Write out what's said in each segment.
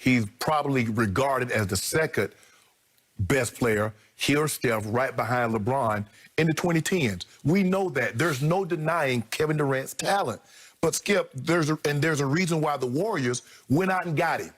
he's probably regarded as the second best player, he or Steph, right behind LeBron in the 2010s. We know that. There's no denying Kevin Durant's talent. But Skip, there's a reason why the Warriors went out and got him.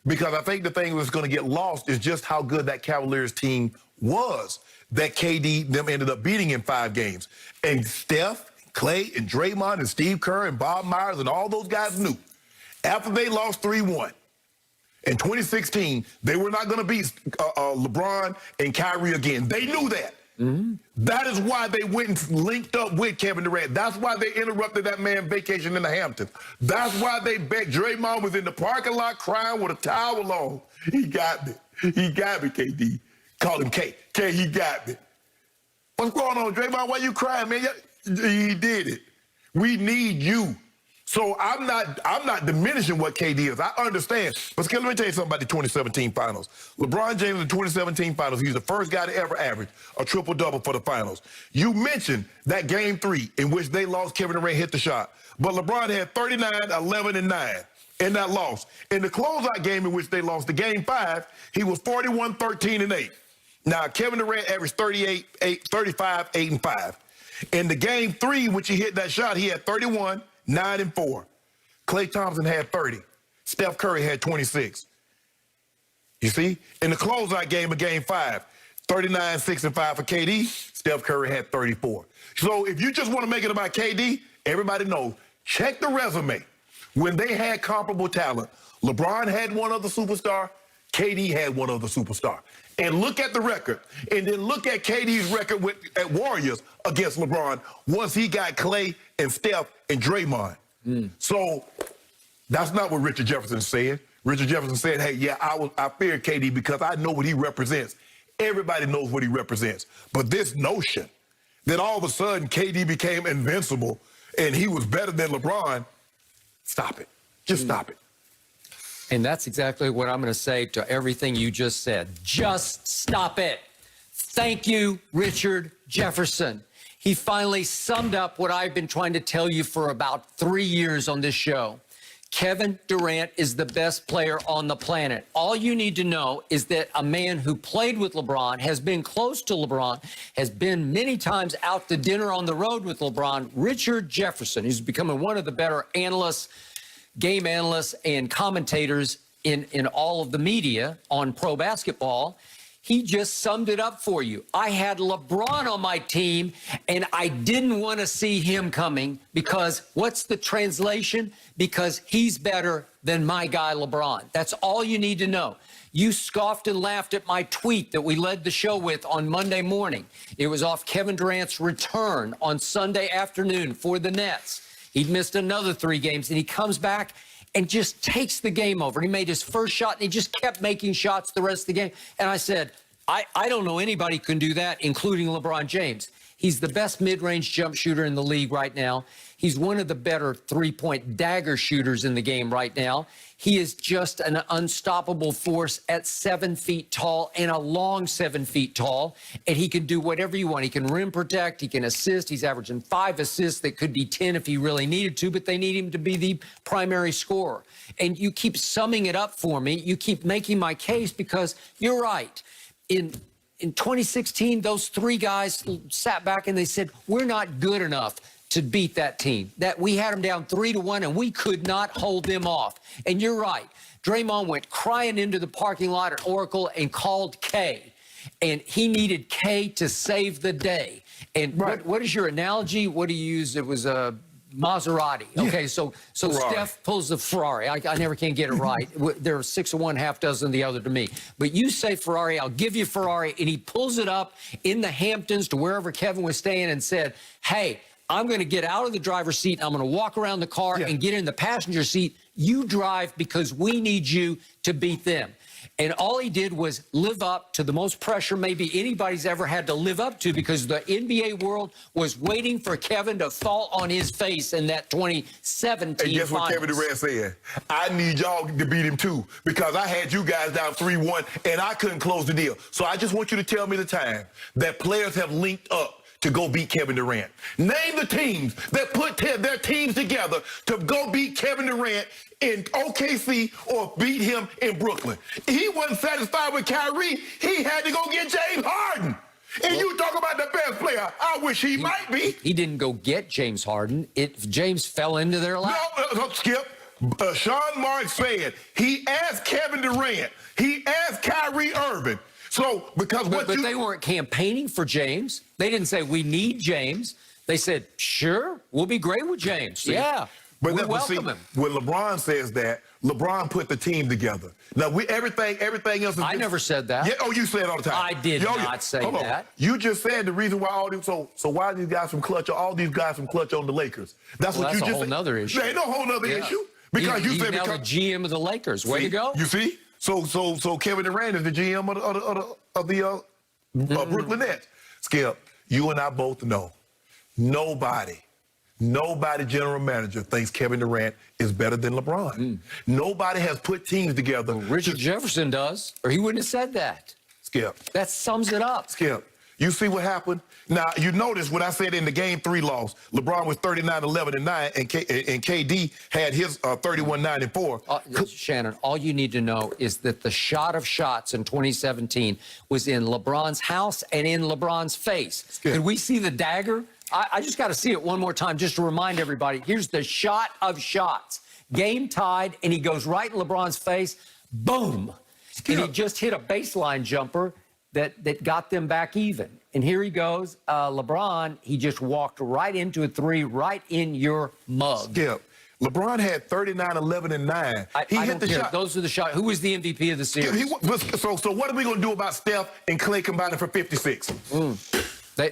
Because I think the thing that's going to get lost is just how good that Cavaliers team was that KD, them ended up beating in 5 games. And Steph, Clay, and Draymond, and Steve Kerr, and Bob Myers, and all those guys knew. After they lost 3-1 in 2016, they were not going to beat LeBron and Kyrie again. They knew that. Mm-hmm. That is why they went and linked up with Kevin Durant. That's why they interrupted that man's vacation in the Hamptons. That's why they bet Draymond was in the parking lot crying with a towel on. He got me. He got me, KD. Call him K. K, he got me. What's going on, Draymond? Why you crying, man? He did it. We need you. So I'm not diminishing what KD is. I understand. But let me tell you something about the 2017 finals. LeBron James in the 2017 finals, he's the first guy to ever average a triple-double for the finals. You mentioned that game 3 in which they lost, Kevin Durant hit the shot. But LeBron had 39, 11, and 9 in that loss. In the closeout game in which they lost, the game 5, he was 41, 13, and 8. Now, Kevin Durant averaged 35, 8, and 5. In the game 3, which he hit that shot, he had 31, 9, and 4. Klay Thompson had 30. Steph Curry had 26. You see? In the closeout game of game 5, 39, 6, and 5 for KD. Steph Curry had 34. So if you just want to make it about KD, everybody knows. Check the resume. When they had comparable talent, LeBron had one other superstar, KD had one other superstar. And look at the record. And then look at KD's record at Warriors against LeBron once he got Klay and Steph and Draymond. So that's not what Richard Jefferson said. Richard Jefferson said, hey, yeah, I fear KD because I know what he represents. Everybody knows what he represents. But this notion that all of a sudden KD became invincible and he was better than LeBron, stop it. Just stop it. And that's exactly what I'm going to say to everything you just said. Just stop it. Thank you, Richard Jefferson. He finally summed up what I've been trying to tell you for about 3 years on this show. Kevin Durant is the best player on the planet. All you need to know is that a man who played with LeBron, has been close to LeBron, has been many times out to dinner on the road with LeBron, Richard Jefferson, who's becoming one of the better analysts, game analysts and commentators in all of the media on pro basketball. He just summed it up for you. I had LeBron on my team, and I didn't want to see him coming because what's the translation? Because he's better than my guy LeBron. That's all you need to know. You scoffed and laughed at my tweet that we led the show with on Monday morning. It was off Kevin Durant's return on Sunday afternoon for the Nets. He'd missed another 3 games, and he comes back and just takes the game over. He made his first shot, and he just kept making shots the rest of the game. And I said, I don't know anybody who can do that, including LeBron James. He's the best mid-range jump shooter in the league right now. He's one of the better three-point dagger shooters in the game right now. He is just an unstoppable force at 7 feet tall and a long 7 feet tall. And he can do whatever you want. He can rim protect. He can assist. He's averaging 5 assists. That could be 10 if he really needed to, but they need him to be the primary scorer. And you keep summing it up for me. You keep making my case because you're right. In 2016, those 3 guys sat back and they said, we're not good enough to beat that team. That we had them down 3-1 and we could not hold them off. And you're right. Draymond went crying into the parking lot at Oracle and called K. And he needed K to save the day. And what is your analogy? What do you use? It was a Maserati. Okay, so Steph pulls the Ferrari. I never can get it right. There are 6 of one, half dozen of the other to me. But you say Ferrari, I'll give you Ferrari. And he pulls it up in the Hamptons to wherever Kevin was staying and said, hey, I'm going to get out of the driver's seat. I'm going to walk around the car and get in the passenger seat. You drive because we need you to beat them. And all he did was live up to the most pressure maybe anybody's ever had to live up to because the NBA world was waiting for Kevin to fall on his face in that 2017 And guess what Kevin Durant said? I need y'all to beat him too because I had you guys down 3-1 and I couldn't close the deal. So I just want you to tell me the time that players have linked up to go beat Kevin Durant. Name the teams that put their teams together to go beat Kevin Durant in OKC or beat him in Brooklyn. He wasn't satisfied with Kyrie. He had to go get James Harden. And you talk about the best player. I wish he might be. He didn't go get James Harden. James fell into their lap. No, Skip. Sean Mark said he asked Kevin Durant. He asked Kyrie Irving. So, because but they weren't campaigning for James. They didn't say, we need James. They said, sure, we'll be great with James. See, yeah, but we welcome him. When LeBron says that, LeBron put the team together. Now, everything else is... I never said that. Yeah, oh, you say it all the time. I did not say that. You just said the reason why all these... So why are these guys from Clutch, all these guys from Clutch on the Lakers? That's what you just said. That's a whole nother issue. There ain't no whole nother issue. Because you said... He's now the GM of the Lakers. Way to go. You see? So Kevin Durant is the GM of the Brooklyn Nets. Skip, you and I both know nobody general manager thinks Kevin Durant is better than LeBron. Nobody has put teams together. Well, Richard Jefferson does, or he wouldn't have said that. Skip. That sums it up. Skip, you see what happened? Now, you notice what I said in the Game 3 loss. LeBron was 39-11-9, and KD had his 31-9-4. Shannon, all you need to know is that the shot of shots in 2017 was in LeBron's house and in LeBron's face. Skip. Could we see the dagger? I just got to see it one more time just to remind everybody. Here's the shot of shots. Game tied, and he goes right in LeBron's face. Boom. Skip. And he just hit a baseline jumper that got them back even. And here he goes. LeBron, he just walked right into a three, right in your mug. Skip. LeBron had 39-11-9. He hit the shot. Those are the shots. Who was the MVP of the series? So what are we going to do about Steph and Clay combining for 56?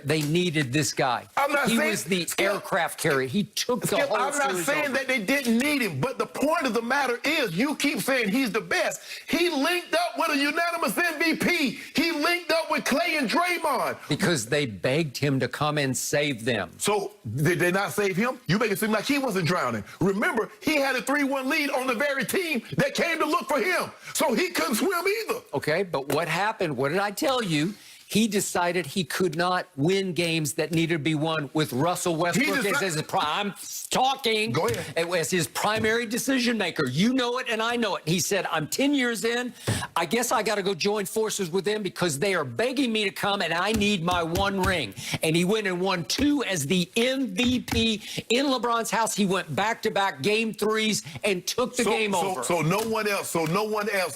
They needed this guy. He was the aircraft carrier. He took the whole I'm not series saying over. that they didn't need him, but the point of the matter is you keep saying he's the best. He linked up with a unanimous MVP. He linked up with Clay and Draymond. Because they begged him to come and save them. So did they not save him? You make it seem like he wasn't drowning. Remember, he had a 3-1 lead on the very team that came to look for him. So he couldn't swim either. Okay, but what happened? What did I tell you? He decided he could not win games that needed to be won with Russell Westbrook as his I'm talking. Go ahead. As his primary decision maker. You know it and I know it. He said, I'm 10 years in. I guess I got to go join forces with them because they are begging me to come and I need my one ring. And he went and won 2 as the MVP in LeBron's house. He went back-to-back game 3s and took the game over. So no one else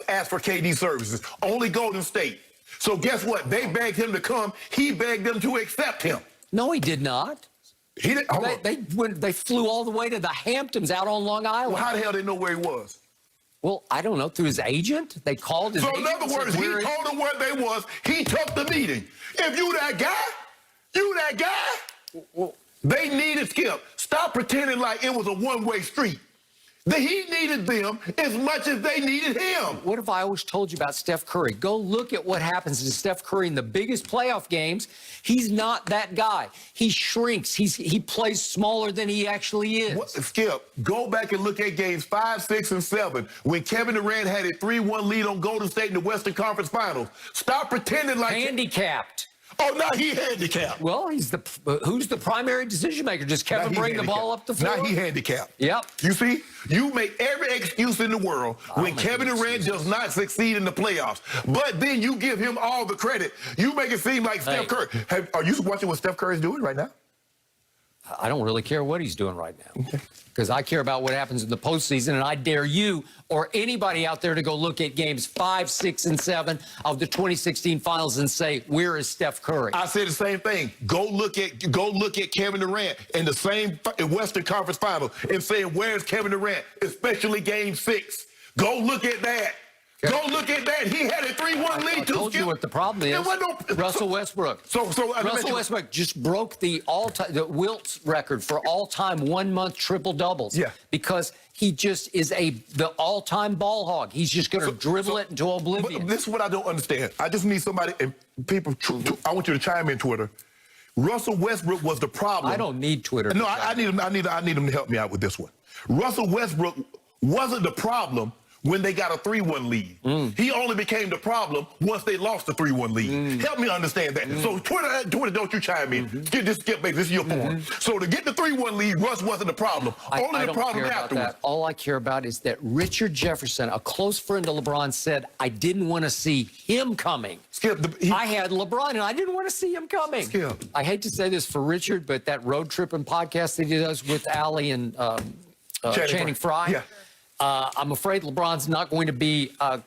asked for KD services. Only Golden State. So guess what? They begged him to come. He begged them to accept him. No, he did not. He didn't. They flew all the way to the Hamptons out on Long Island. Well, how the hell did they know where he was? Well, I don't know. Through his agent? They called his agent. So in other words, he told them where they was. He took the meeting. If you that guy, Well, they needed Skip. Stop pretending like it was a one-way street. He needed them as much as they needed him. what if I always told you about Steph Curry? Go look at what happens to Steph Curry in the biggest playoff games. He's not that guy. He shrinks. He plays smaller than he actually is. Skip, go back and look at games 5, 6, and 7 when Kevin Durant had a 3-1 lead on Golden State in the Western Conference Finals. Stop pretending like... Handicapped. Oh, now he handicapped. Well, who's the primary decision maker? Does Kevin bring the ball up the floor? Now he handicapped. Yep. You see, you make every excuse in the world when Kevin Durant does not succeed in the playoffs. But then you give him all the credit. You make it seem like Steph Curry. Are you watching what Steph Curry is doing right now? I don't really care what he's doing right now because I care about what happens in the postseason, and I dare you or anybody out there to go look at games 5, 6, and 7 of the 2016 finals and say, where is Steph Curry? I said the same thing. Go look at Kevin Durant in the same Western Conference Finals and say, where's Kevin Durant, especially game 6. Go look at that. Go look at that. He had a 3-1 lead. I told you what the problem is. Russell Westbrook. Russell Westbrook just broke the Wilt's record for all-time one-month triple-doubles. Yeah. Because he just is the all-time ball hog. He's just going to dribble it into oblivion. This is what I don't understand. I just need somebody, and people, I want you to chime in, Twitter. Russell Westbrook was the problem. I don't need Twitter. No, I need him to help me out with this one. Russell Westbrook wasn't the problem when they got a 3-1 lead. He only became the problem once they lost the 3-1 lead. Help me understand that. So Twitter, don't you chime in. Skip, baby, this is your form. So to get the 3-1 lead, Russ wasn't the problem. Only the problem afterwards. All I care about is that Richard Jefferson, a close friend of LeBron, said, I didn't want to see him coming. Skip, I had LeBron, and I didn't want to see him coming. Skip. I hate to say this for Richard, but that road tripping podcast that he does with Allie and Channing Frye, yeah. I'm afraid LeBron's not going to be a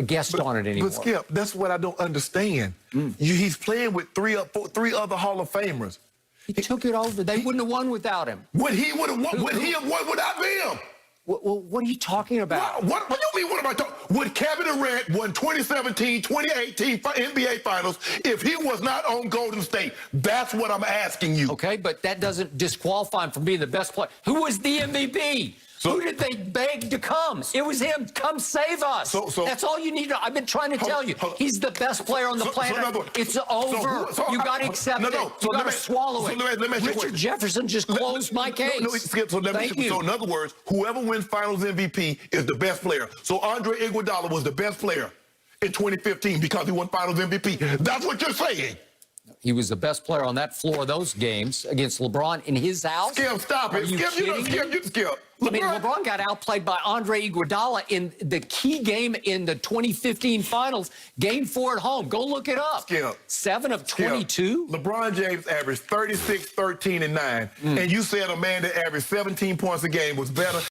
guest on it anymore. But Skip, that's what I don't understand. He's playing with three other Hall of Famers. He took it over. They wouldn't have won without him. Would he have won without them? Well, what are you talking about? What do you mean, what am I talking? Would Kevin Durant won 2017, 2018 NBA Finals if he was not on Golden State? That's what I'm asking you. Okay, but that doesn't disqualify him from being the best player. Who was the MVP? Who did they beg to come? It was him. Come save us. That's all you need to. I've been trying to tell you. He's the best player on the planet. It's over. You got to accept it. You got to swallow it. Richard Jefferson just closed my case. Thank you. So in other words, whoever wins Finals MVP is the best player. So Andre Iguodala was the best player in 2015 because he won Finals MVP. That's what you're saying. He was the best player on that floor of those games against LeBron in his house. Skip, stop it. Skip. I mean, LeBron got outplayed by Andre Iguodala in the key game in the 2015 Finals, Game 4 at home. Go look it up. Skip. 7 of 22. LeBron James averaged 36, 13, and 9. And you said a man that averaged 17 points a game was better